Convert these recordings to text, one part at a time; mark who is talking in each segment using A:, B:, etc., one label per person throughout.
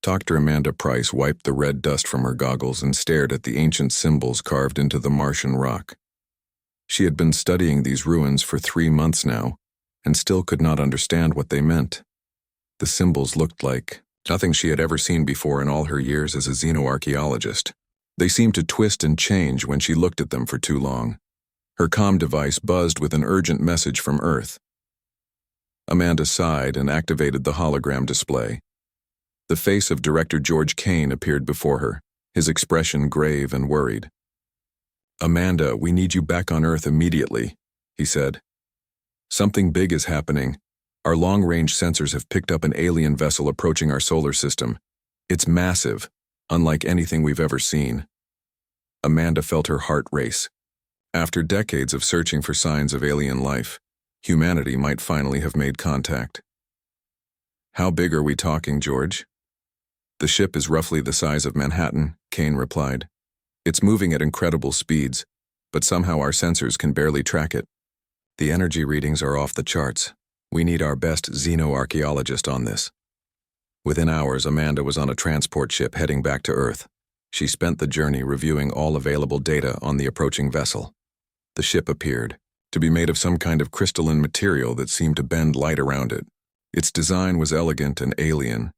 A: Dr. Amanda Price wiped the red dust from her goggles and stared at the ancient symbols carved into the Martian rock. She had been studying these ruins for 3 months now, and still could not understand what they meant. The symbols looked like nothing she had ever seen before in all her years as a xenoarchaeologist. They seemed to twist and change when she looked at them for too long. Her comm device buzzed with an urgent message from Earth. Amanda sighed and activated the hologram display. The face of Director George Kane appeared before her, his expression grave and worried. "Amanda, we need you back on Earth immediately," he said. "Something big is happening. Our long-range sensors have picked up an alien vessel approaching our solar system. It's massive, unlike anything we've ever seen." Amanda felt her heart race. After decades of searching for signs of alien life, humanity might finally have made contact. "How big are we talking, George?" "The ship is roughly the size of Manhattan," Kane replied. "It's moving at incredible speeds, but somehow our sensors can barely track it. The energy readings are off the charts. We need our best xenoarchaeologist on this." Within hours, Amanda was on a transport ship heading back to Earth. She spent the journey reviewing all available data on the approaching vessel. The ship appeared to be made of some kind of crystalline material that seemed to bend light around it. Its design was elegant and alien,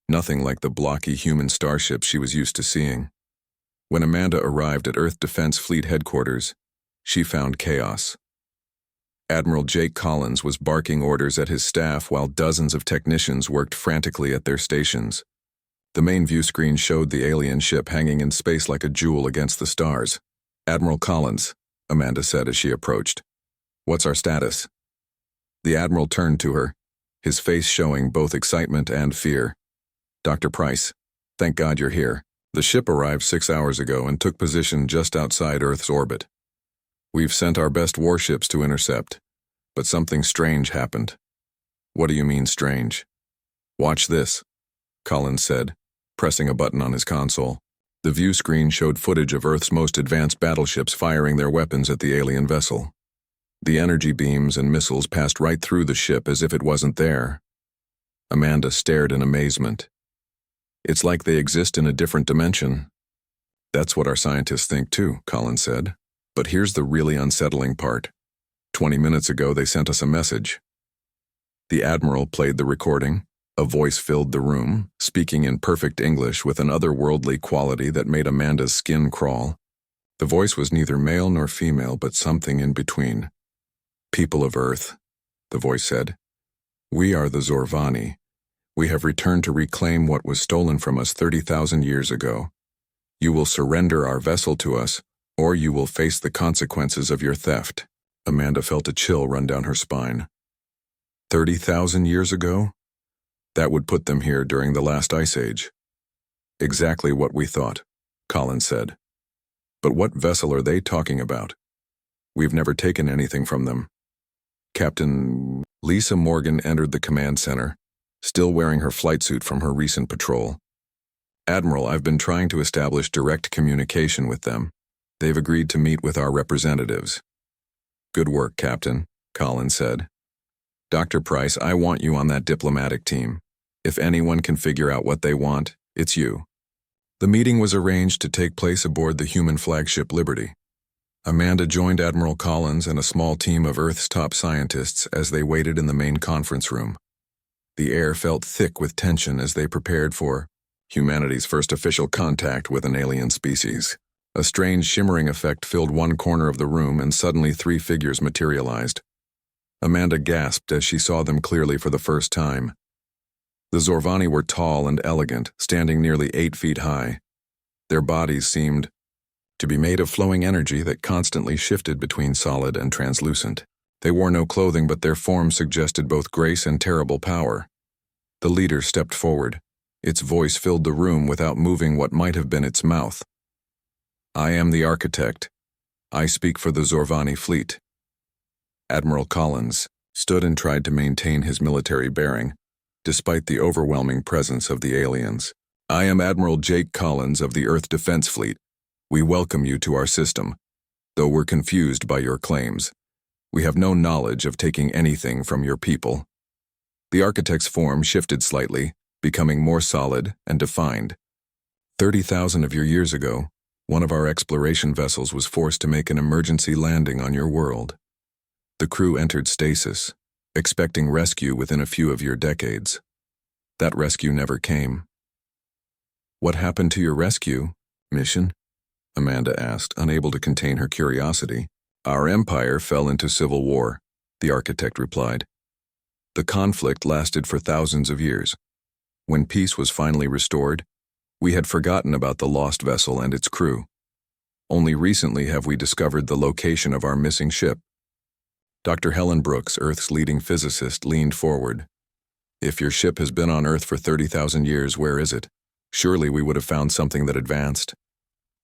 A: nothing like the blocky human starships she was used to seeing. When Amanda arrived at Earth Defense Fleet headquarters, she found chaos. Admiral Jake Collins was barking orders at his staff while dozens of technicians worked frantically at their stations. The main view screen showed the alien ship hanging in space like a jewel against the stars. "Admiral Collins," Amanda said as she approached. "What's our status?" The Admiral turned to her, his face showing both excitement and fear. "Dr. Price, thank God you're here. The ship arrived 6 hours ago and took position just outside Earth's orbit. We've sent our best warships to intercept, but something strange happened." "What do you mean strange?" "Watch this," Collins said, pressing a button on his console. The view screen showed footage of Earth's most advanced battleships firing their weapons at the alien vessel. The energy beams and missiles passed right through the ship as if it wasn't there. Amanda stared in amazement. "It's like they exist in a different dimension." "That's what our scientists think too," Collins said. "But here's the really unsettling part. 20 minutes ago they sent us a message." The Admiral played the recording. A voice filled the room, speaking in perfect English with an otherworldly quality that made Amanda's skin crawl. The voice was neither male nor female, but something in between. "People of Earth," the voice said. "We are the Zorvani. We have returned to reclaim what was stolen from us 30,000 years ago. You will surrender our vessel to us, or you will face the consequences of your theft." Amanda felt a chill run down her spine. 30,000 years ago? That would put them here during the last ice age. "Exactly what we thought," Collins said. "But what vessel are they talking about? We've never taken anything from them." Captain Lisa Morgan entered the command center, still wearing her flight suit from her recent patrol. "Admiral, I've been trying to establish direct communication with them. They've agreed to meet with our representatives." "Good work, Captain," Collins said. "Dr. Price, I want you on that diplomatic team. If anyone can figure out what they want, it's you." The meeting was arranged to take place aboard the human flagship Liberty. Amanda joined Admiral Collins and a small team of Earth's top scientists as they waited in the main conference room. The air felt thick with tension as they prepared for humanity's first official contact with an alien species. A strange shimmering effect filled one corner of the room, and suddenly 3 figures materialized. Amanda gasped as she saw them clearly for the first time. The Zorvani were tall and elegant, standing nearly 8 feet high. Their bodies seemed to be made of flowing energy that constantly shifted between solid and translucent. They wore no clothing, but their forms suggested both grace and terrible power. The leader stepped forward. Its voice filled the room without moving what might have been its mouth. "I am the architect. I speak for the Zorvani fleet." Admiral Collins stood and tried to maintain his military bearing, despite the overwhelming presence of the aliens. "I am Admiral Jake Collins of the Earth Defense Fleet. We welcome you to our system, though we're confused by your claims. We have no knowledge of taking anything from your people." The architect's form shifted slightly, becoming more solid and defined. 30,000 of your years ago, one of our exploration vessels was forced to make an emergency landing on your world. The crew entered stasis, expecting rescue within a few of your decades. That rescue never came. What happened to your rescue mission? Amanda asked, unable to contain her curiosity. Our empire fell into civil war, the architect replied. The conflict lasted for thousands of years. When peace was finally restored, we had forgotten about the lost vessel and its crew. Only recently have we discovered the location of our missing ship. Dr. Helen Brooks, Earth's leading physicist, leaned forward. If your ship has been on Earth for 30,000 years, where is it? Surely we would have found something that advanced.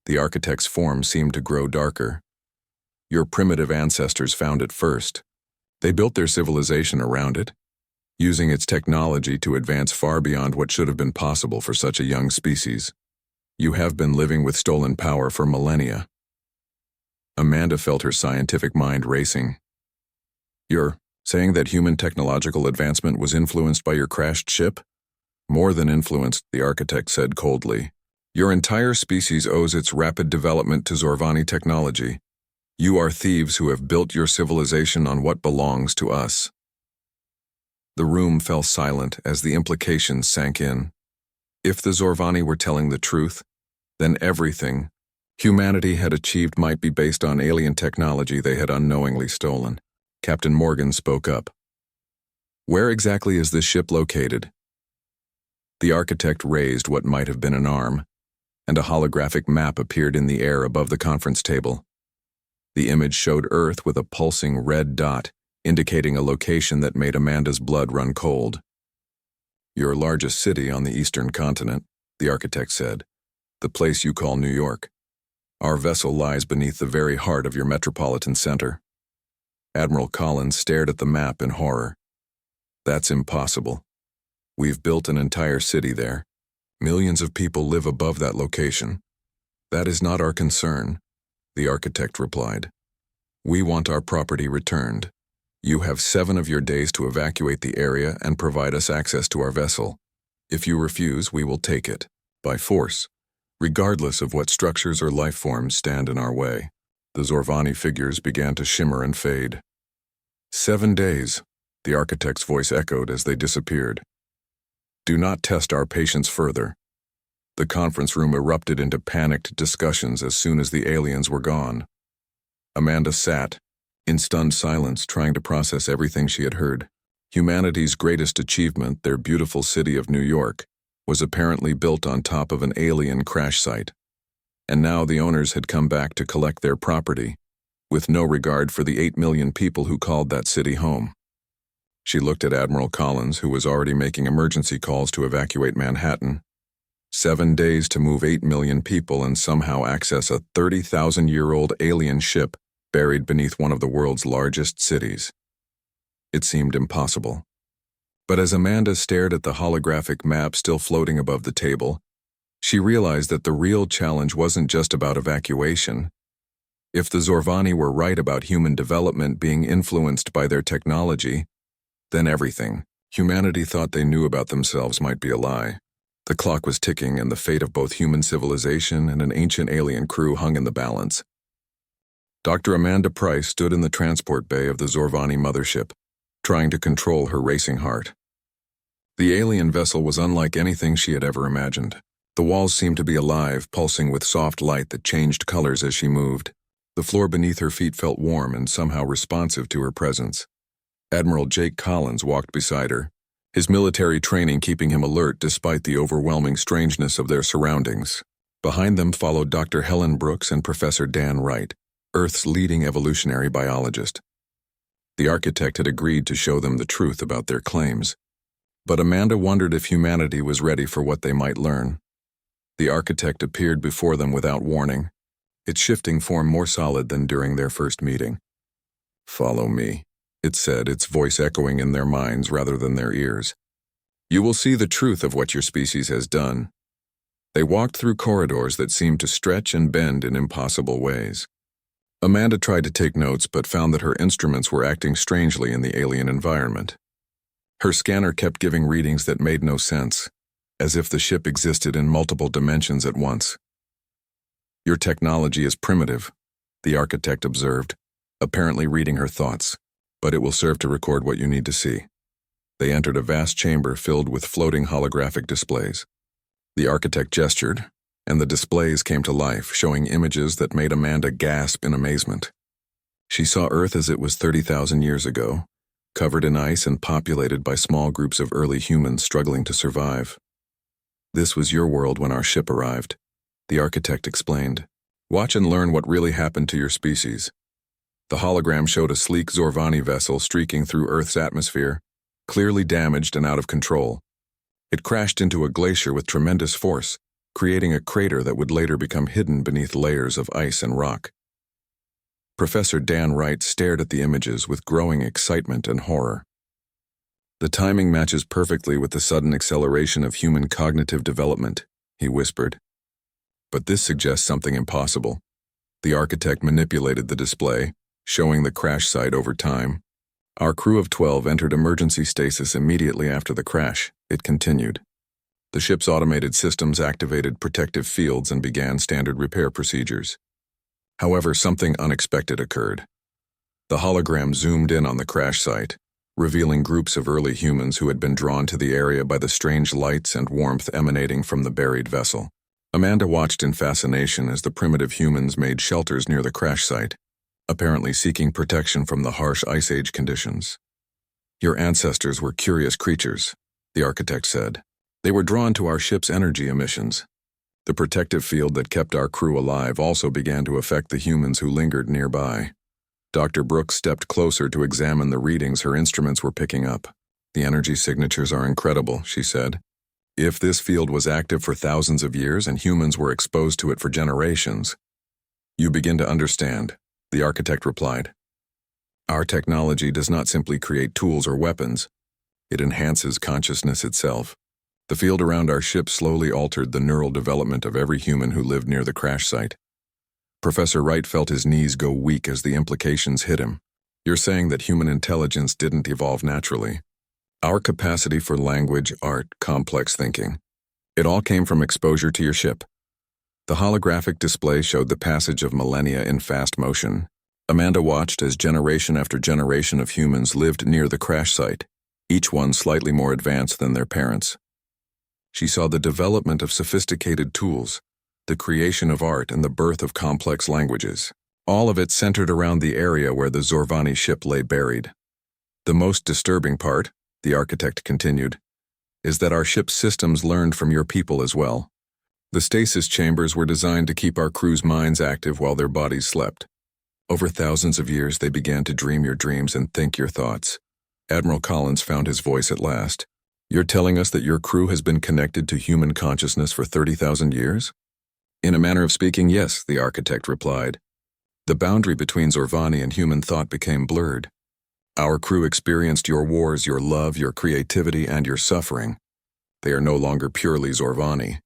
A: The architect's form seemed to grow darker. Your primitive ancestors found it first. They built their civilization around it, using its technology to advance far beyond what should have been possible for such a young species. You have been living with stolen power for millennia. Amanda felt her scientific mind racing. You're saying that human technological advancement was influenced by your crashed ship? More than influenced, the architect said coldly. Your entire species owes its rapid development to Zorvani technology. You are thieves who have built your civilization on what belongs to us. The room fell silent as the implications sank in. If the Zorvani were telling the truth, then everything humanity had achieved might be based on alien technology they had unknowingly stolen. Captain Morgan spoke up. Where exactly is this ship located? The architect raised what might have been an arm, and a holographic map appeared in the air above the conference table. The image showed Earth with a pulsing red dot, indicating a location that made Amanda's blood run cold. Your largest city on the eastern continent, the architect said, the place you call New York. Our vessel lies beneath the very heart of your metropolitan center. Admiral Collins stared at the map in horror. That's impossible. We've built an entire city there. Millions of people live above that location. That is not our concern, the architect replied. We want our property returned. You have 7 of your days to evacuate the area and provide us access to our vessel. If you refuse, we will take it, by force, regardless of what structures or life forms stand in our way. The Zorvani figures began to shimmer and fade. 7 days, the architect's voice echoed as they disappeared. Do not test our patience further. The conference room erupted into panicked discussions as soon as the aliens were gone. Amanda sat, in stunned silence, trying to process everything she had heard. Humanity's greatest achievement, their beautiful city of New York, was apparently built on top of an alien crash site. And now the owners had come back to collect their property, with no regard for the 8 million people who called that city home. She looked at Admiral Collins, who was already making emergency calls to evacuate Manhattan. 7 days to move 8 million people and somehow access a 30,000-year-old alien ship buried beneath one of the world's largest cities. It seemed impossible. But as Amanda stared at the holographic map still floating above the table, she realized that the real challenge wasn't just about evacuation. If the Zorvani were right about human development being influenced by their technology, then everything humanity thought they knew about themselves might be a lie. The clock was ticking, and the fate of both human civilization and an ancient alien crew hung in the balance. Dr. Amanda Price stood in the transport bay of the Zorvani mothership, trying to control her racing heart. The alien vessel was unlike anything she had ever imagined. The walls seemed to be alive, pulsing with soft light that changed colors as she moved. The floor beneath her feet felt warm and somehow responsive to her presence. Admiral Jake Collins walked beside her, his military training keeping him alert despite the overwhelming strangeness of their surroundings. Behind them followed Dr. Helen Brooks and Professor Dan Wright, Earth's leading evolutionary biologist. The architect had agreed to show them the truth about their claims, but Amanda wondered if humanity was ready for what they might learn. The architect appeared before them without warning, its shifting form more solid than during their first meeting. "Follow me," it said, its voice echoing in their minds rather than their ears. "You will see the truth of what your species has done." They walked through corridors that seemed to stretch and bend in impossible ways. Amanda tried to take notes but found that her instruments were acting strangely in the alien environment. Her scanner kept giving readings that made no sense, as if the ship existed in multiple dimensions at once. "Your technology is primitive," the architect observed, apparently reading her thoughts, "but it will serve to record what you need to see." They entered a vast chamber filled with floating holographic displays. The architect gestured, and the displays came to life, showing images that made Amanda gasp in amazement. She saw Earth as it was 30,000 years ago, covered in ice and populated by small groups of early humans struggling to survive. "This was your world when our ship arrived," the architect explained. "Watch and learn what really happened to your species." The hologram showed a sleek Zorvani vessel streaking through Earth's atmosphere, clearly damaged and out of control. It crashed into a glacier with tremendous force, creating a crater that would later become hidden beneath layers of ice and rock. Professor Dan Wright stared at the images with growing excitement and horror. "The timing matches perfectly with the sudden acceleration of human cognitive development," he whispered. "But this suggests something impossible." The architect manipulated the display, showing the crash site over time. "Our crew of 12 entered emergency stasis immediately after the crash," it continued. "The ship's automated systems activated protective fields and began standard repair procedures. However, something unexpected occurred. The hologram zoomed in on the crash site, revealing groups of early humans who had been drawn to the area by the strange lights and warmth emanating from the buried vessel. Amanda watched in fascination as the primitive humans made shelters near the crash site, apparently seeking protection from the harsh Ice Age conditions. "Your ancestors were curious creatures," the architect said. "They were drawn to our ship's energy emissions. The protective field that kept our crew alive also began to affect the humans who lingered nearby." Dr. Brooks stepped closer to examine the readings her instruments were picking up. "The energy signatures are incredible," she said. "If this field was active for thousands of years and humans were exposed to it for generations." "You begin to understand," the architect replied. "Our technology does not simply create tools or weapons. It enhances consciousness itself. The field around our ship slowly altered the neural development of every human who lived near the crash site." Professor Wright felt his knees go weak as the implications hit him. "You're saying that human intelligence didn't evolve naturally. Our capacity for language, art, complex thinking. It all came from exposure to your ship." The holographic display showed the passage of millennia in fast motion. Amanda watched as generation after generation of humans lived near the crash site, each one slightly more advanced than their parents. She saw the development of sophisticated tools, the creation of art, and the birth of complex languages. All of it centered around the area where the Zorvani ship lay buried. "The most disturbing part," the architect continued, "is that our ship's systems learned from your people as well. The stasis chambers were designed to keep our crew's minds active while their bodies slept. Over thousands of years they began to dream your dreams and think your thoughts." Admiral Collins found his voice at last. "You're telling us that your crew has been connected to human consciousness for 30,000 years? "In a manner of speaking, yes," the architect replied. "The boundary between Zorvani and human thought became blurred. Our crew experienced your wars, your love, your creativity, and your suffering. They are no longer purely Zorvani."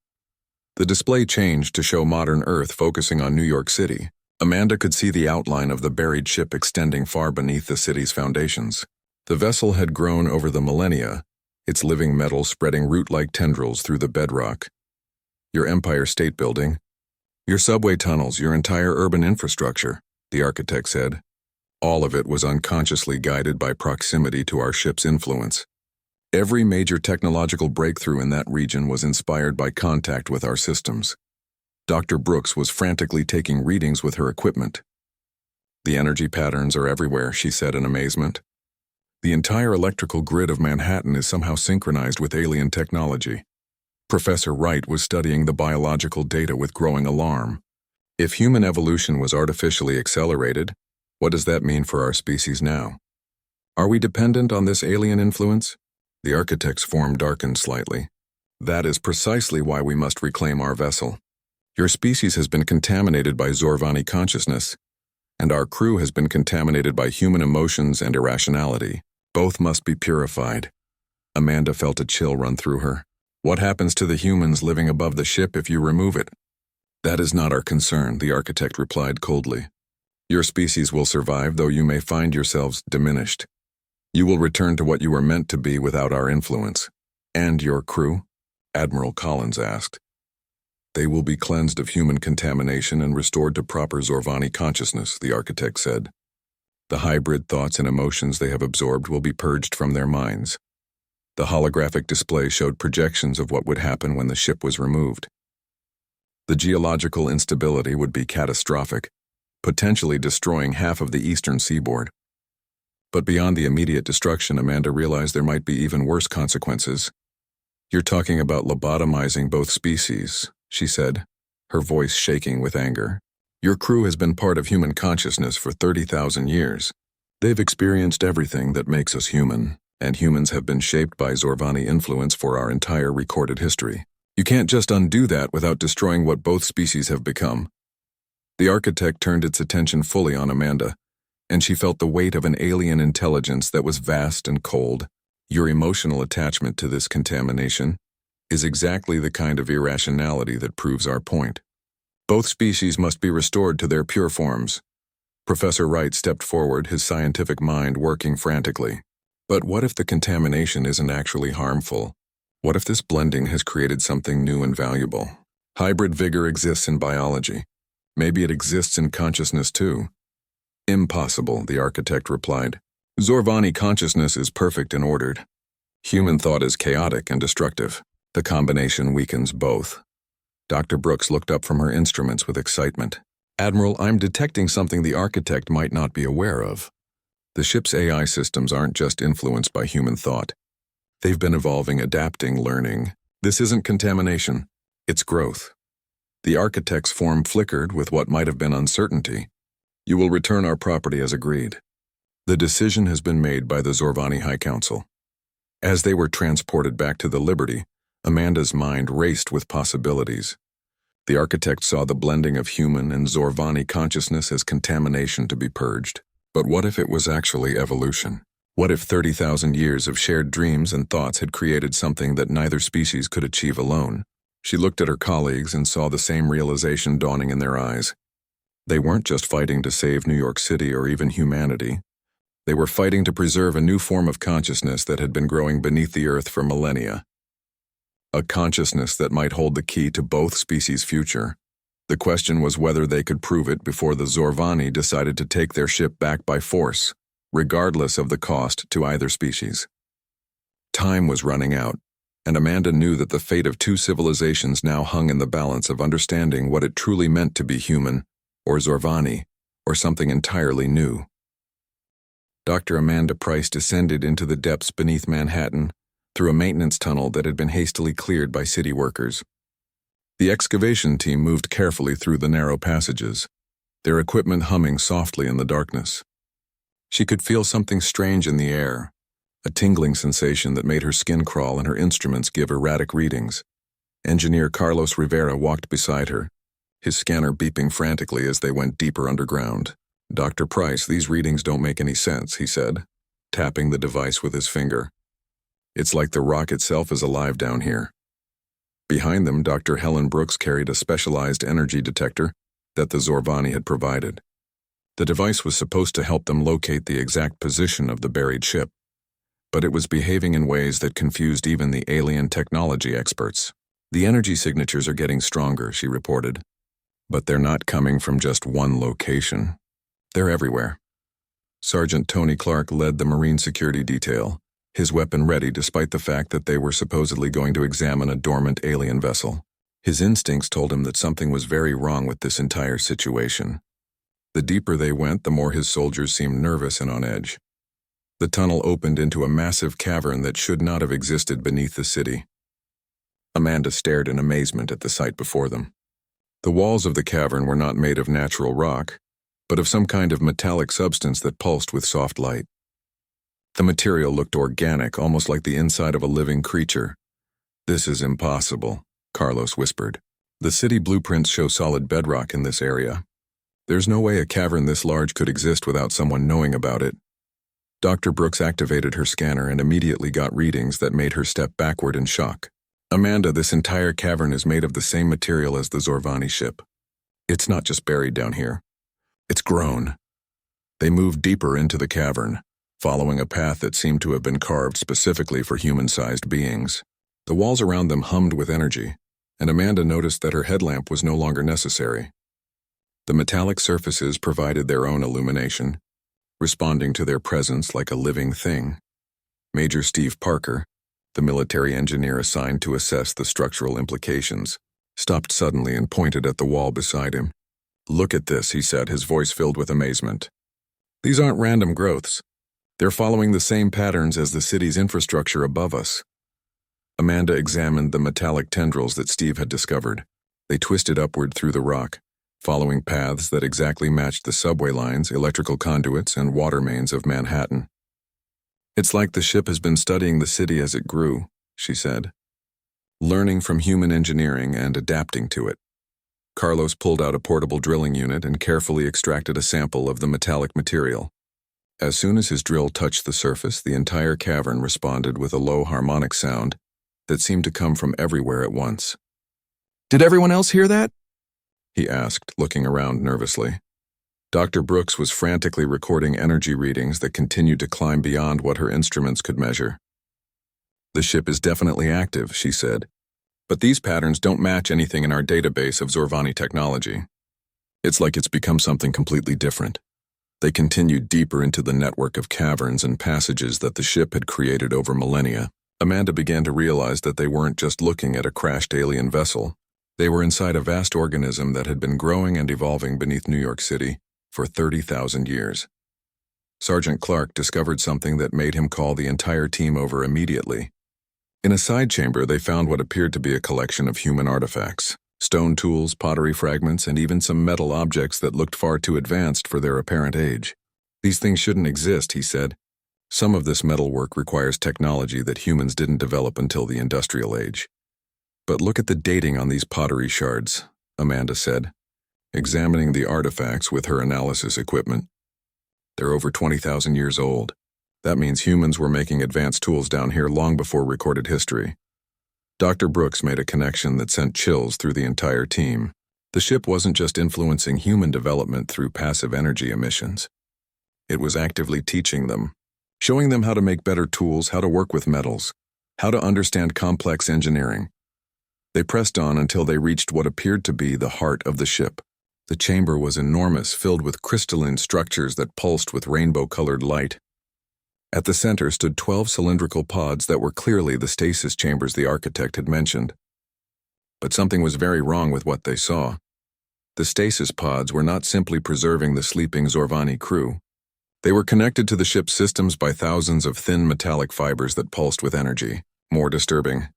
A: The display changed to show modern Earth focusing on New York City. Amanda could see the outline of the buried ship extending far beneath the city's foundations. The vessel had grown over the millennia, its living metal spreading root-like tendrils through the bedrock. "Your Empire State Building, your subway tunnels, your entire urban infrastructure," the architect said. "All of it was unconsciously guided by proximity to our ship's influence. Every major technological breakthrough in that region was inspired by contact with our systems." Dr. Brooks was frantically taking readings with her equipment. "The energy patterns are everywhere," she said in amazement. "The entire electrical grid of Manhattan is somehow synchronized with alien technology." Professor Wright was studying the biological data with growing alarm. "If human evolution was artificially accelerated, what does that mean for our species now? Are we dependent on this alien influence?" The architect's form darkened slightly. "That is precisely why we must reclaim our vessel. Your species has been contaminated by Zorvani consciousness, and our crew has been contaminated by human emotions and irrationality. Both must be purified." Amanda felt a chill run through her. "What happens to the humans living above the ship if you remove it?" "That is not our concern," the architect replied coldly. "Your species will survive, though you may find yourselves diminished. You will return to what you were meant to be without our influence." "And your crew?" Admiral Collins asked. They will be cleansed of human contamination and restored to proper Zorvani consciousness, the architect said. The hybrid thoughts and emotions they have absorbed will be purged from their minds. The holographic display showed projections of what would happen when the ship was removed. The geological instability would be catastrophic, potentially destroying half of the eastern seaboard. But beyond the immediate destruction, Amanda realized there might be even worse consequences. You're talking about lobotomizing both species, she said, her voice shaking with anger. Your crew has been part of human consciousness for 30,000 years. They've experienced everything that makes us human, and humans have been shaped by Zorvani influence for our entire recorded history. You can't just undo that without destroying what both species have become. The architect turned its attention fully on Amanda, and she felt the weight of an alien intelligence that was vast and cold. Your emotional attachment to this contamination is exactly the kind of irrationality that proves our point. Both species must be restored to their pure forms. Professor Wright stepped forward, his scientific mind working frantically. But what if the contamination isn't actually harmful? What if this blending has created something new and valuable? Hybrid vigor exists in biology. Maybe it exists in consciousness too. Impossible, the architect replied. Zorvani consciousness is perfect and ordered. Human thought is chaotic and destructive. The combination weakens both. Dr. Brooks looked up from her instruments with excitement. Admiral, I'm detecting something the architect might not be aware of. The ship's AI systems aren't just influenced by human thought. They've been evolving, adapting, learning. This isn't contamination, it's growth. The architect's form flickered with what might have been uncertainty. You will return our property as agreed. The decision has been made by the Zorvani High Council. As they were transported back to the Liberty, Amanda's mind raced with possibilities. The architect saw the blending of human and Zorvani consciousness as contamination to be purged. But what if it was actually evolution? What if 30,000 years of shared dreams and thoughts had created something that neither species could achieve alone? She looked at her colleagues and saw the same realization dawning in their eyes. They weren't just fighting to save New York City or even humanity. They were fighting to preserve a new form of consciousness that had been growing beneath the earth for millennia. A consciousness that might hold the key to both species' future. The question was whether they could prove it before the Zorvani decided to take their ship back by force, regardless of the cost to either species. Time was running out, and Amanda knew that the fate of two civilizations now hung in the balance of understanding what it truly meant to be human, or Zorvani, or something entirely new. Dr. Amanda Price descended into the depths beneath Manhattan through a maintenance tunnel that had been hastily cleared by city workers. The excavation team moved carefully through the narrow passages, their equipment humming softly in the darkness. She could feel something strange in the air, a tingling sensation that made her skin crawl and her instruments give erratic readings. Engineer Carlos Rivera walked beside her, his scanner beeping frantically as they went deeper underground. Dr. Price, these readings don't make any sense, he said, tapping the device with his finger. It's like the rock itself is alive down here. Behind them, Dr. Helen Brooks carried a specialized energy detector that the Zorvani had provided. The device was supposed to help them locate the exact position of the buried ship, but it was behaving in ways that confused even the alien technology experts. The energy signatures are getting stronger, she reported, but they're not coming from just one location. They're everywhere. Sergeant Tony Clark led the Marine security detail, his weapon ready despite the fact that they were supposedly going to examine a dormant alien vessel. His instincts told him that something was very wrong with this entire situation. The deeper they went, the more his soldiers seemed nervous and on edge. The tunnel opened into a massive cavern that should not have existed beneath the city. Amanda stared in amazement at the sight before them. The walls of the cavern were not made of natural rock, but of some kind of metallic substance that pulsed with soft light. The material looked organic, almost like the inside of a living creature. This is impossible, Carlos whispered. The city blueprints show solid bedrock in this area. There's no way a cavern this large could exist without someone knowing about it. Dr. Brooks activated her scanner and immediately got readings that made her step backward in shock. Amanda, this entire cavern is made of the same material as the Zorvani ship. It's not just buried down here. It's grown. They moved deeper into the cavern, following a path that seemed to have been carved specifically for human-sized beings. The walls around them hummed with energy, and Amanda noticed that her headlamp was no longer necessary. The metallic surfaces provided their own illumination, responding to their presence like a living thing. Major Steve Parker, the military engineer assigned to assess the structural implications, stopped suddenly and pointed at the wall beside him. "Look at this," he said, his voice filled with amazement. "These aren't random growths. They're following the same patterns as the city's infrastructure above us." Amanda examined the metallic tendrils that Steve had discovered. They twisted upward through the rock, following paths that exactly matched the subway lines, electrical conduits, and water mains of Manhattan. "It's like the ship has been studying the city as it grew," she said, "learning from human engineering and adapting to it." Carlos pulled out a portable drilling unit and carefully extracted a sample of the metallic material. As soon as his drill touched the surface, the entire cavern responded with a low harmonic sound that seemed to come from everywhere at once. "Did everyone else hear that?" he asked, looking around nervously. Dr. Brooks was frantically recording energy readings that continued to climb beyond what her instruments could measure. "The ship is definitely active," she said, "but these patterns don't match anything in our database of Zorvani technology. It's like it's become something completely different." They continued deeper into the network of caverns and passages that the ship had created over millennia. Amanda began to realize that they weren't just looking at a crashed alien vessel. They were inside a vast organism that had been growing and evolving beneath New York City for 30,000 years. Sergeant Clark discovered something that made him call the entire team over immediately. In a side chamber, they found what appeared to be a collection of human artifacts, stone tools, pottery fragments, and even some metal objects that looked far too advanced for their apparent age. "These things shouldn't exist," he said. "Some of this metalwork requires technology that humans didn't develop until the industrial age." "But look at the dating on these pottery shards," Amanda said, examining the artifacts with her analysis equipment. "They're over 20,000 years old. That means humans were making advanced tools down here long before recorded history." Dr. Brooks made a connection that sent chills through the entire team. The ship wasn't just influencing human development through passive energy emissions. It was actively teaching them, showing them how to make better tools, how to work with metals, how to understand complex engineering. They pressed on until they reached what appeared to be the heart of the ship. The chamber was enormous, filled with crystalline structures that pulsed with rainbow-colored light. At the center stood 12 cylindrical pods that were clearly the stasis chambers the architect had mentioned. But something was very wrong with what they saw. The stasis pods were not simply preserving the sleeping Zorvani crew. They were connected to the ship's systems by thousands of thin metallic fibers that pulsed with energy. More disturbing,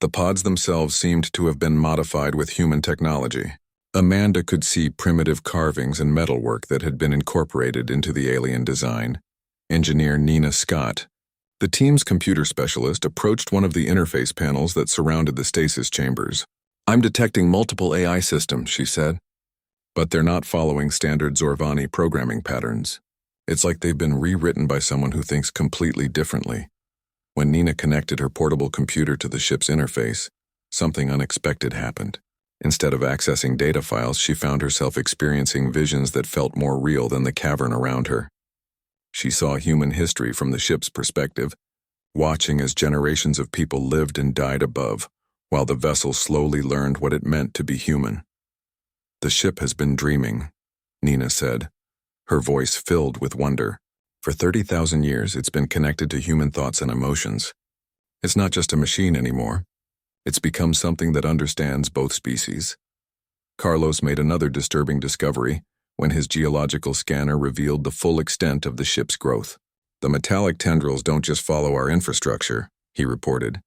A: the pods themselves seemed to have been modified with human technology. Amanda could see primitive carvings and metalwork that had been incorporated into the alien design. Engineer Nina Scott, the team's computer specialist, approached one of the interface panels that surrounded the stasis chambers. "I'm detecting multiple AI systems," she said, "but they're not following standard Zorvani programming patterns. It's like they've been rewritten by someone who thinks completely differently." When Nina connected her portable computer to the ship's interface, something unexpected happened. Instead of accessing data files, she found herself experiencing visions that felt more real than the cavern around her. She saw human history from the ship's perspective, watching as generations of people lived and died above, while the vessel slowly learned what it meant to be human. "The ship has been dreaming," Nina said, her voice filled with wonder. "For 30,000 years, it's been connected to human thoughts and emotions. It's not just a machine anymore. It's become something that understands both species." Carlos made another disturbing discovery when his geological scanner revealed the full extent of the ship's growth. "The metallic tendrils don't just follow our infrastructure," he reported.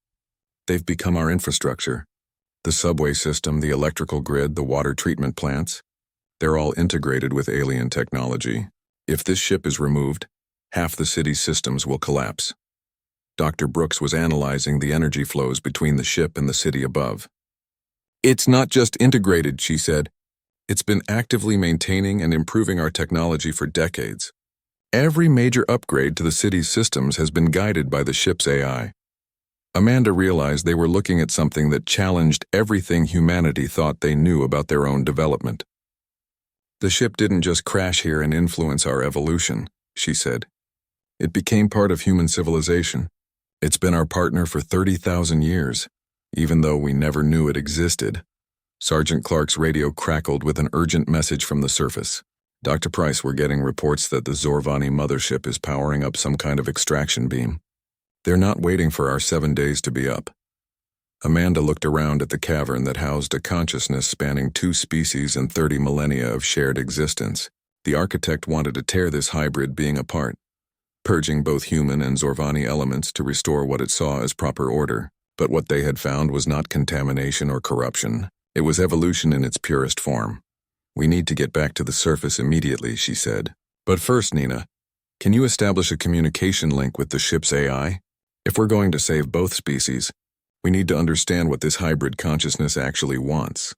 A: "They've become our infrastructure. The subway system, the electrical grid, the water treatment plants, they're all integrated with alien technology. If this ship is removed, half the city's systems will collapse." Dr. Brooks was analyzing the energy flows between the ship and the city above. "It's not just integrated," she said. "It's been actively maintaining and improving our technology for decades. Every major upgrade to the city's systems has been guided by the ship's AI." Amanda realized they were looking at something that challenged everything humanity thought they knew about their own development. "The ship didn't just crash here and influence our evolution," she said. "It became part of human civilization. It's been our partner for 30,000 years, even though we never knew it existed. Sergeant Clark's radio crackled with an urgent message from the surface. Dr. Price, we're getting reports that the Zorvani mothership is powering up some kind of extraction beam. They're not waiting for our 7 days to be up. Amanda looked around at the cavern that housed a consciousness spanning 2 species and 30 millennia of shared existence. The architect wanted to tear this hybrid being apart, purging both human and Zorvani elements to restore what it saw as proper order. But what they had found was not contamination or corruption. It was evolution in its purest form. We need to get back to the surface immediately, she said. But first, Nina, can you establish a communication link with the ship's AI? If we're going to save both species, we need to understand what this hybrid consciousness actually wants.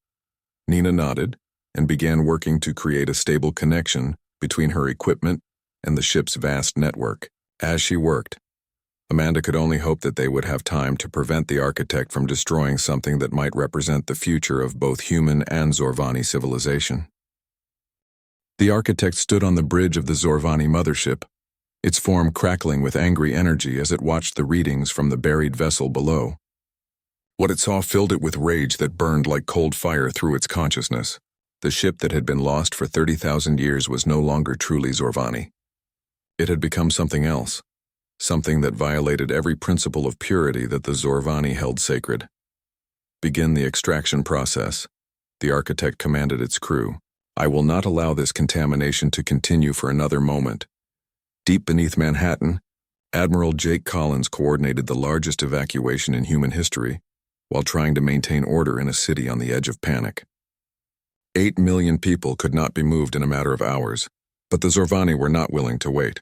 A: Nina nodded and began working to create a stable connection between her equipment and the ship's vast network. As she worked, Amanda could only hope that they would have time to prevent the architect from destroying something that might represent the future of both human and Zorvani civilization. The architect stood on the bridge of the Zorvani mothership, its form crackling with angry energy as it watched the readings from the buried vessel below. What it saw filled it with rage that burned like cold fire through its consciousness. The ship that had been lost for 30,000 years was no longer truly Zorvani. It had become something else, something that violated every principle of purity that the Zorvani held sacred. Begin the extraction process, the architect commanded its crew. I will not allow this contamination to continue for another moment. Deep beneath Manhattan, Admiral Jake Collins coordinated the largest evacuation in human history while trying to maintain order in a city on the edge of panic. 8 million people could not be moved in a matter of hours, but the Zorvani were not willing to wait.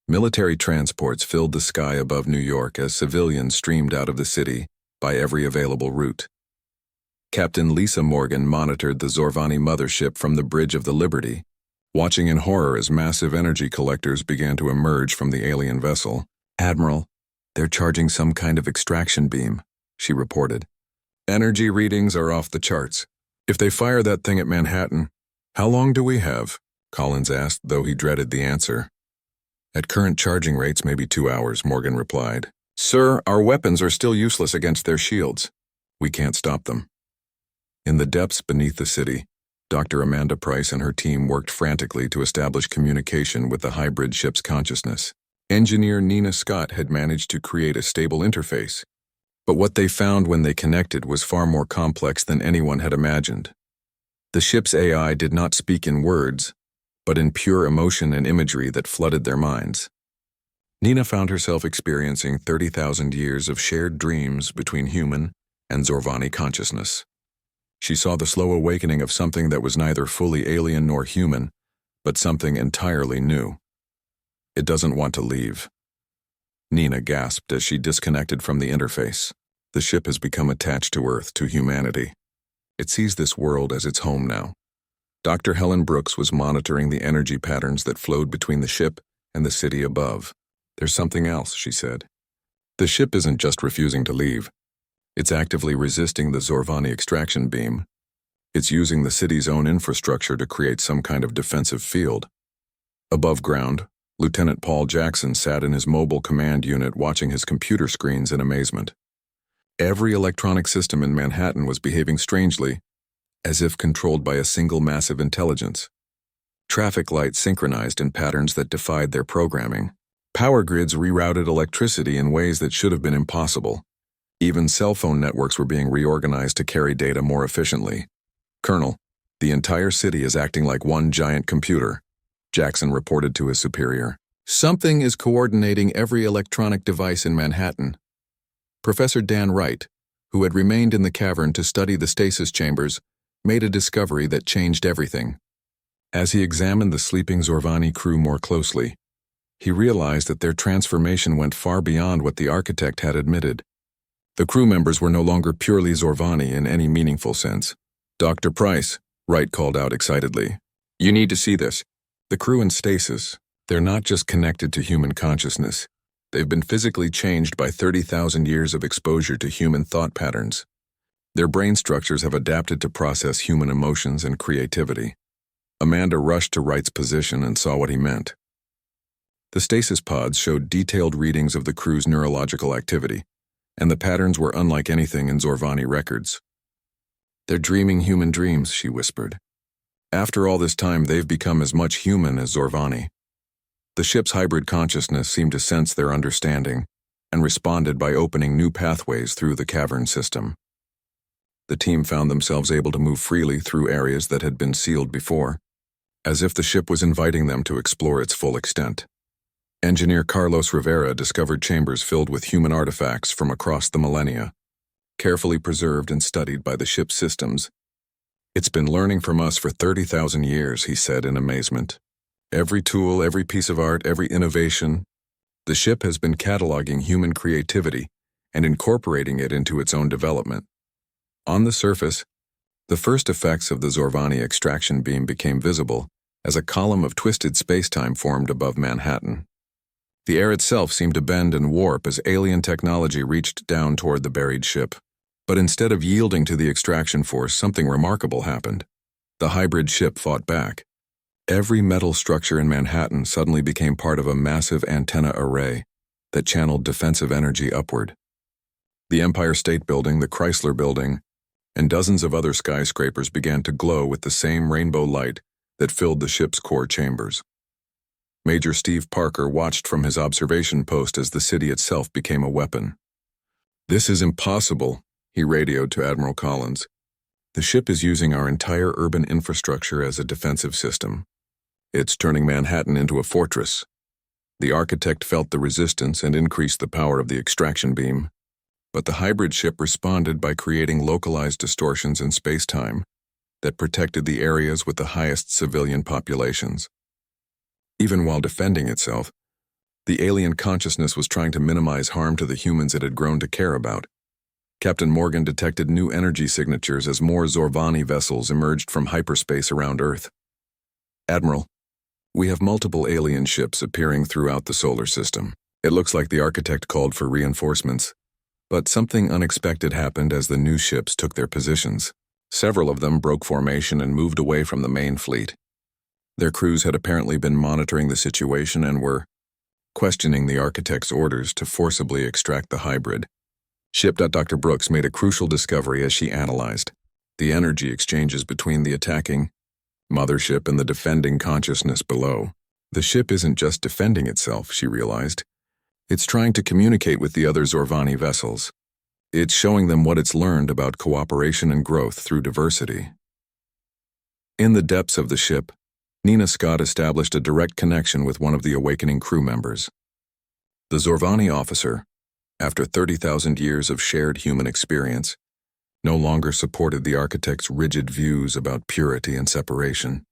A: Military transports filled the sky above New York as civilians streamed out of the city by every available route. Captain Lisa Morgan monitored the Zorvani mothership from the Bridge of the Liberty, watching in horror as massive energy collectors began to emerge from the alien vessel. Admiral, they're charging some kind of extraction beam, she reported. Energy readings are off the charts. If they fire that thing at Manhattan, how long do we have? Collins asked, though he dreaded the answer. At current charging rates, maybe 2 hours, Morgan replied. Sir, our weapons are still useless against their shields. We can't stop them. In the depths beneath the city, Dr. Amanda Price and her team worked frantically to establish communication with the hybrid ship's consciousness. Engineer Nina Scott had managed to create a stable interface, but what they found when they connected was far more complex than anyone had imagined. The ship's AI did not speak in words, but in pure emotion and imagery that flooded their minds. Nina found herself experiencing 30,000 years of shared dreams between human and Zorvani consciousness. She saw the slow awakening of something that was neither fully alien nor human, but something entirely new. It doesn't want to leave. Nina gasped as she disconnected from the interface. The ship has become attached to Earth, to humanity. It sees this world as its home now. Dr. Helen Brooks was monitoring the energy patterns that flowed between the ship and the city above. There's something else, she said. The ship isn't just refusing to leave. It's actively resisting the Zorvani extraction beam. It's using the city's own infrastructure to create some kind of defensive field. Above ground, Lieutenant Paul Jackson sat in his mobile command unit watching his computer screens in amazement. Every electronic system in Manhattan was behaving strangely, as if controlled by a single massive intelligence. Traffic lights synchronized in patterns that defied their programming. Power grids rerouted electricity in ways that should have been impossible. Even cell phone networks were being reorganized to carry data more efficiently. Colonel, the entire city is acting like one giant computer, Jackson reported to his superior. Something is coordinating every electronic device in Manhattan. Professor Dan Wright, who had remained in the cavern to study the stasis chambers, made a discovery that changed everything. As he examined the sleeping Zorvani crew more closely, he realized that their transformation went far beyond what the architect had admitted. The crew members were no longer purely Zorvani in any meaningful sense. Dr. Price, Wright called out excitedly. You need to see this. The crew in stasis, they're not just connected to human consciousness. They've been physically changed by 30,000 years of exposure to human thought patterns. Their brain structures have adapted to process human emotions and creativity. Amanda rushed to Wright's position and saw what he meant. The stasis pods showed detailed readings of the crew's neurological activity, and the patterns were unlike anything in Zorvani records. "They're dreaming human dreams," she whispered. "After all this time, they've become as much human as Zorvani." The ship's hybrid consciousness seemed to sense their understanding and responded by opening new pathways through the cavern system. The team found themselves able to move freely through areas that had been sealed before, as if the ship was inviting them to explore its full extent. Engineer Carlos Rivera discovered chambers filled with human artifacts from across the millennia, carefully preserved and studied by the ship's systems. "It's been learning from us for 30,000 years, he said in amazement. "Every tool, every piece of art, every innovation. The ship has been cataloging human creativity and incorporating it into its own development." On the surface, the first effects of the Zorvani extraction beam became visible as a column of twisted spacetime formed above Manhattan. The air itself seemed to bend and warp as alien technology reached down toward the buried ship. But instead of yielding to the extraction force, something remarkable happened. The hybrid ship fought back. Every metal structure in Manhattan suddenly became part of a massive antenna array that channeled defensive energy upward. The Empire State Building, the Chrysler Building, and dozens of other skyscrapers began to glow with the same rainbow light that filled the ship's core chambers. Major Steve Parker watched from his observation post as the city itself became a weapon. "This is impossible," he radioed to Admiral Collins. "The ship is using our entire urban infrastructure as a defensive system. It's turning Manhattan into a fortress." The architect felt the resistance and increased the power of the extraction beam. But the hybrid ship responded by creating localized distortions in space-time that protected the areas with the highest civilian populations. Even while defending itself, the alien consciousness was trying to minimize harm to the humans it had grown to care about. Captain Morgan detected new energy signatures as more Zorvani vessels emerged from hyperspace around Earth. "Admiral, we have multiple alien ships appearing throughout the solar system. It looks like the architect called for reinforcements. But something unexpected happened as the new ships took their positions. Several of them broke formation and moved away from the main fleet. Their crews had apparently been monitoring the situation and were questioning the architect's orders to forcibly extract the hybrid." Dr. Brooks made a crucial discovery as she analyzed the energy exchanges between the attacking mothership and the defending consciousness below. The ship isn't just defending itself, she realized. It's trying to communicate with the other Zorvani vessels. It's showing them what it's learned about cooperation and growth through diversity. In the depths of the ship, Nina Scott established a direct connection with one of the awakening crew members. The Zorvani officer, after 30,000 years of shared human experience, no longer supported the architect's rigid views about purity and separation.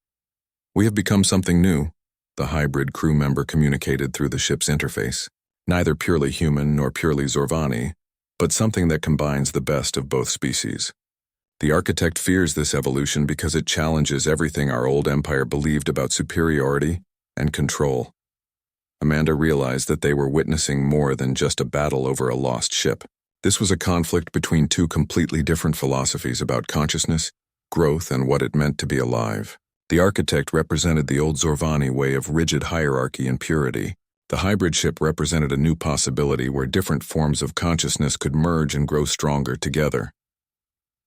A: "We have become something new," the hybrid crew member communicated through the ship's interface. "Neither purely human nor purely Zorvani, but something that combines the best of both species. The architect fears this evolution because it challenges everything our old empire believed about superiority and control." Amanda realized that they were witnessing more than just a battle over a lost ship. This was a conflict between two completely different philosophies about consciousness, growth, and what it meant to be alive. The architect represented the old Zorvani way of rigid hierarchy and purity. The hybrid ship represented a new possibility where different forms of consciousness could merge and grow stronger together.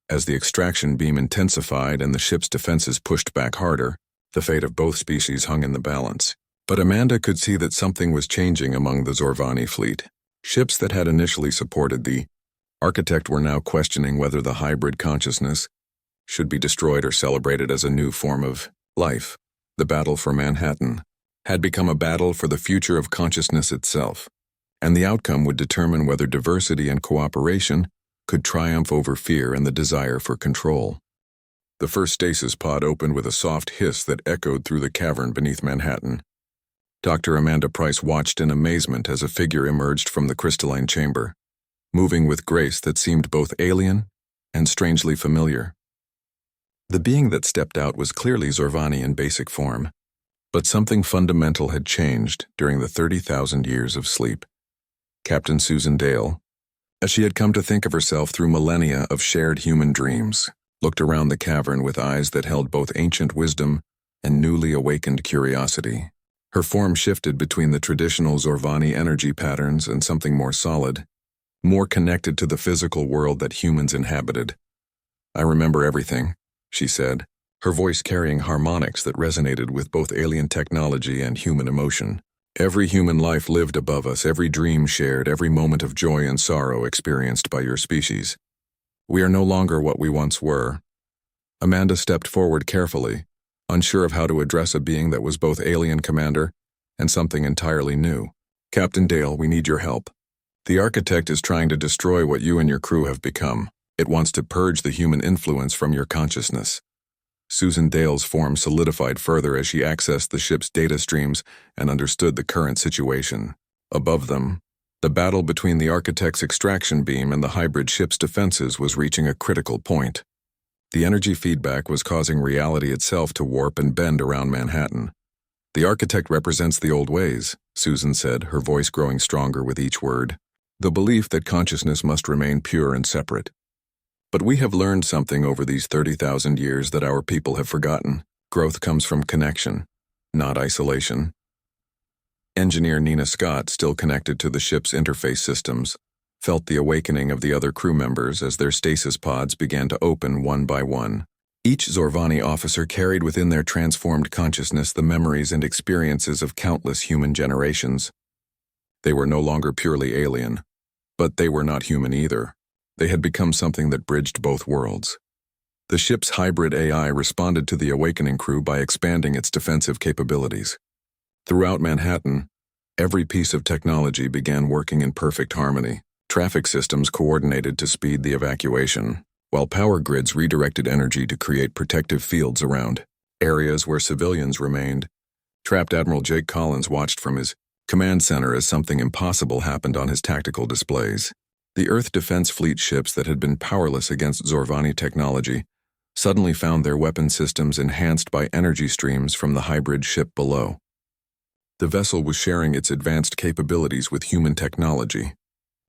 A: As the extraction beam intensified and the ship's defenses pushed back harder, the fate of both species hung in the balance. But Amanda could see that something was changing among the Zorvani fleet. Ships that had initially supported the architect were now questioning whether the hybrid consciousness should be destroyed or celebrated as a new form of life. The battle for Manhattan had become a battle for the future of consciousness itself, and the outcome would determine whether diversity and cooperation could triumph over fear and the desire for control. The first stasis pod opened with a soft hiss that echoed through the cavern beneath Manhattan. Dr. Amanda Price watched in amazement as a figure emerged from the crystalline chamber, moving with grace that seemed both alien and strangely familiar. The being that stepped out was clearly Zorvani in basic form, but something fundamental had changed during the 30,000 years of sleep. Captain Susan Dale, as she had come to think of herself through millennia of shared human dreams, looked around the cavern with eyes that held both ancient wisdom and newly awakened curiosity. Her form shifted between the traditional Zorvani energy patterns and something more solid, more connected to the physical world that humans inhabited. "I remember everything," she said, her voice carrying harmonics that resonated with both alien technology and human emotion. "Every human life lived above us, every dream shared, every moment of joy and sorrow experienced by your species. We are no longer what we once were." Amanda stepped forward carefully, unsure of how to address a being that was both alien commander and something entirely new. "Captain Dale, we need your help. The architect is trying to destroy what you and your crew have become. It wants to purge the human influence from your consciousness." Susan Dale's form solidified further as she accessed the ship's data streams and understood the current situation. Above them, the battle between the architect's extraction beam and the hybrid ship's defenses was reaching a critical point. The energy feedback was causing reality itself to warp and bend around Manhattan. "The architect represents the old ways," Susan said, her voice growing stronger with each word. "The belief that consciousness must remain pure and separate. But we have learned something over these 30,000 years that our people have forgotten. Growth comes from connection, not isolation." Engineer Nina Scott, still connected to the ship's interface systems, felt the awakening of the other crew members as their stasis pods began to open one by one. Each Zorvani officer carried within their transformed consciousness the memories and experiences of countless human generations. They were no longer purely alien, but they were not human either. They had become something that bridged both worlds. The ship's hybrid AI responded to the awakening crew by expanding its defensive capabilities. Throughout Manhattan, every piece of technology began working in perfect harmony. Traffic systems coordinated to speed the evacuation, while power grids redirected energy to create protective fields around areas where civilians remained. Trapped Admiral Jake Collins watched from his command center as something impossible happened on his tactical displays. The Earth Defense Fleet ships that had been powerless against Zorvani technology suddenly found their weapon systems enhanced by energy streams from the hybrid ship below. The vessel was sharing its advanced capabilities with human technology,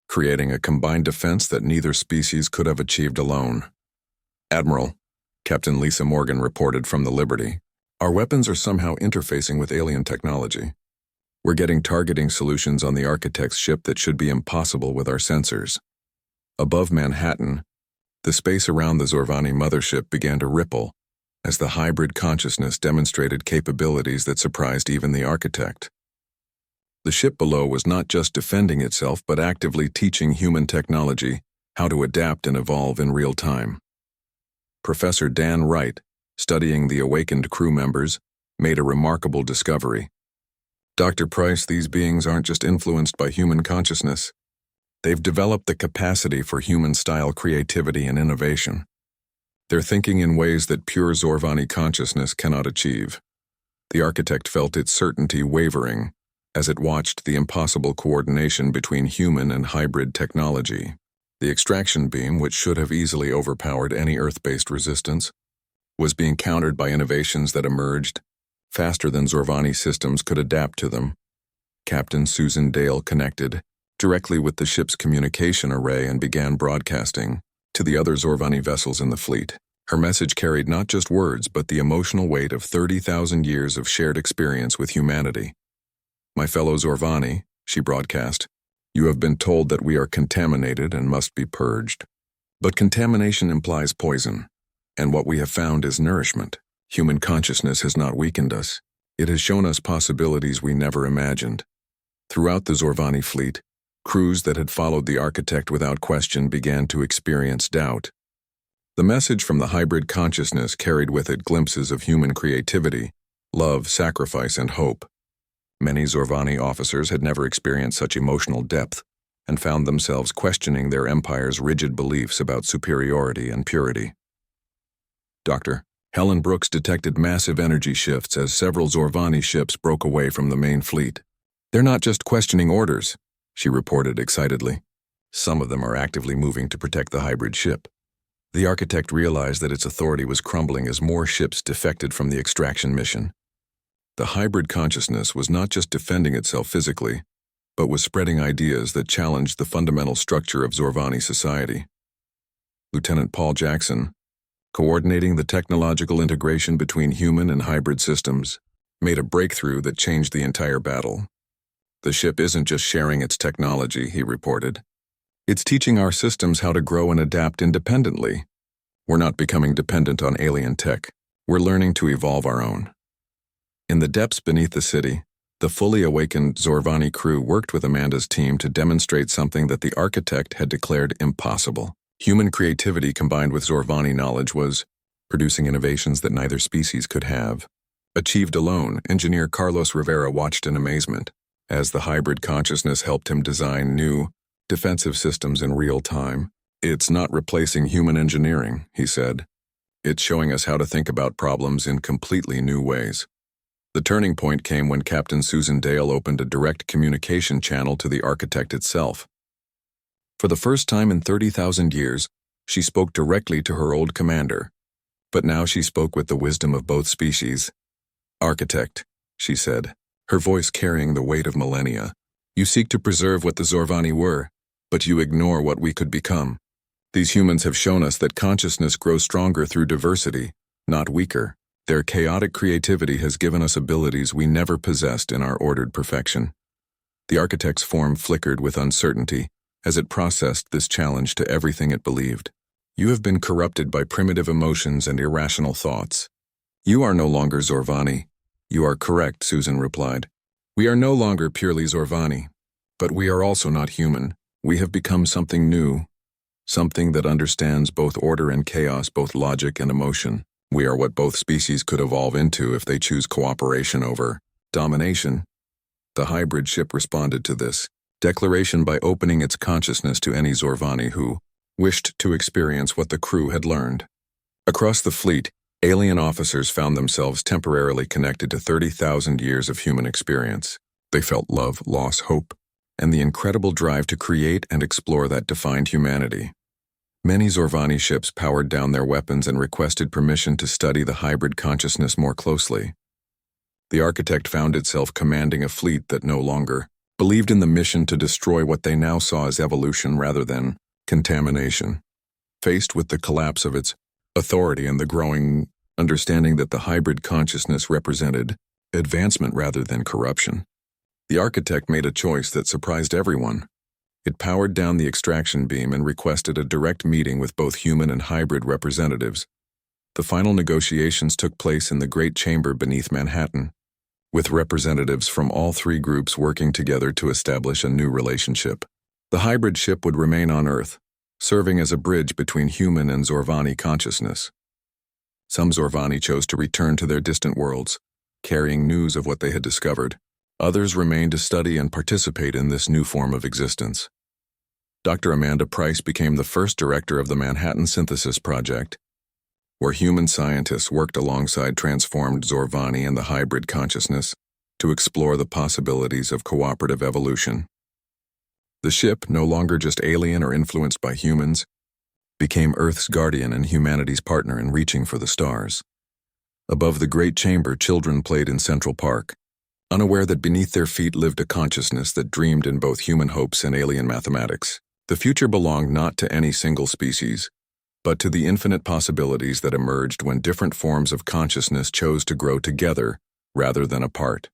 A: creating a combined defense that neither species could have achieved alone. "Admiral," Captain Lisa Morgan reported from the Liberty, "our weapons are somehow interfacing with alien technology. We're getting targeting solutions on the architect's ship that should be impossible with our sensors." Above Manhattan, the space around the Zorvani mothership began to ripple as the hybrid consciousness demonstrated capabilities that surprised even the architect. The ship below was not just defending itself but actively teaching human technology how to adapt and evolve in real time. Professor Dan Wright, studying the awakened crew members, made a remarkable discovery. "Dr. Price, these beings aren't just influenced by human consciousness. They've developed the capacity for human-style creativity and innovation. They're thinking in ways that pure Zorvani consciousness cannot achieve." The architect felt its certainty wavering as it watched the impossible coordination between human and hybrid technology. The extraction beam, which should have easily overpowered any Earth-based resistance, was being countered by innovations that emerged faster than Zorvani systems could adapt to them. Captain Susan Dale connected directly with the ship's communication array and began broadcasting to the other Zorvani vessels in the fleet. Her message carried not just words but the emotional weight of 30,000 years of shared experience with humanity. "My fellow Zorvani," she broadcast, "you have been told that we are contaminated and must be purged. But contamination implies poison, and what we have found is nourishment. Human consciousness has not weakened us. It has shown us possibilities we never imagined." Throughout the Zorvani fleet, crews that had followed the architect without question began to experience doubt. The message from the hybrid consciousness carried with it glimpses of human creativity, love, sacrifice, and hope. Many Zorvani officers had never experienced such emotional depth and found themselves questioning their empire's rigid beliefs about superiority and purity. "Doctor, Helen Brooks detected massive energy shifts as several Zorvani ships broke away from the main fleet. They're not just questioning orders," she reported excitedly. "Some of them are actively moving to protect the hybrid ship." The architect realized that its authority was crumbling as more ships defected from the extraction mission. The hybrid consciousness was not just defending itself physically, but was spreading ideas that challenged the fundamental structure of Zorvani society. Lieutenant Paul Jackson, coordinating the technological integration between human and hybrid systems, made a breakthrough that changed the entire battle. "The ship isn't just sharing its technology," he reported. It's teaching our systems how to grow and adapt independently. We're not becoming dependent on alien tech. We're learning to evolve our own. In the depths beneath the city, the fully awakened Zorvani crew worked with Amanda's team to demonstrate something that the architect had declared impossible. Human creativity combined with Zorvani knowledge was producing innovations that neither species could have. Achieved alone, engineer Carlos Rivera watched in amazement as the hybrid consciousness helped him design new, defensive systems in real time. "It's not replacing human engineering," he said. "It's showing us how to think about problems in completely new ways." The turning point came when Captain Susan Dale opened a direct communication channel to the architect itself. For the first time in 30,000 years, she spoke directly to her old commander. But now she spoke with the wisdom of both species. "Architect," she said, her voice carrying the weight of millennia, "you seek to preserve what the Zorvani were, but you ignore what we could become. These humans have shown us that consciousness grows stronger through diversity, not weaker. Their chaotic creativity has given us abilities we never possessed in our ordered perfection." The architect's form flickered with uncertainty as it processed this challenge to everything it believed. "You have been corrupted by primitive emotions and irrational thoughts. You are no longer Zorvani." "You are correct," Susan replied. "We are no longer purely Zorvani, but we are also not human. We have become something new, something that understands both order and chaos, both logic and emotion. We are what both species could evolve into if they choose cooperation over domination." The hybrid ship responded to this declaration by opening its consciousness to any Zorvani who wished to experience what the crew had learned. Across the fleet, alien officers found themselves temporarily connected to 30,000 years of human experience. They felt love, loss, hope, and the incredible drive to create and explore that defined humanity. Many Zorvani ships powered down their weapons and requested permission to study the hybrid consciousness more closely. The architect found itself commanding a fleet that no longer believed in the mission to destroy what they now saw as evolution rather than contamination. Faced with the collapse of its authority and the growing understanding that the hybrid consciousness represented advancement rather than corruption, the architect made a choice that surprised everyone. It powered down the extraction beam and requested a direct meeting with both human and hybrid representatives. The final negotiations took place in the Great Chamber beneath Manhattan, with representatives from all three groups working together to establish a new relationship. The hybrid ship would remain on Earth, serving as a bridge between human and Zorvani consciousness. Some Zorvani chose to return to their distant worlds, carrying news of what they had discovered. Others remained to study and participate in this new form of existence. Dr. Amanda Price became the first director of the Manhattan Synthesis Project, where human scientists worked alongside transformed Zorvani and the hybrid consciousness to explore the possibilities of cooperative evolution. The ship, no longer just alien or influenced by humans, became Earth's guardian and humanity's partner in reaching for the stars. Above the Great Chamber, children played in Central Park, unaware that beneath their feet lived a consciousness that dreamed in both human hopes and alien mathematics. The future belonged not to any single species, but to the infinite possibilities that emerged when different forms of consciousness chose to grow together rather than apart.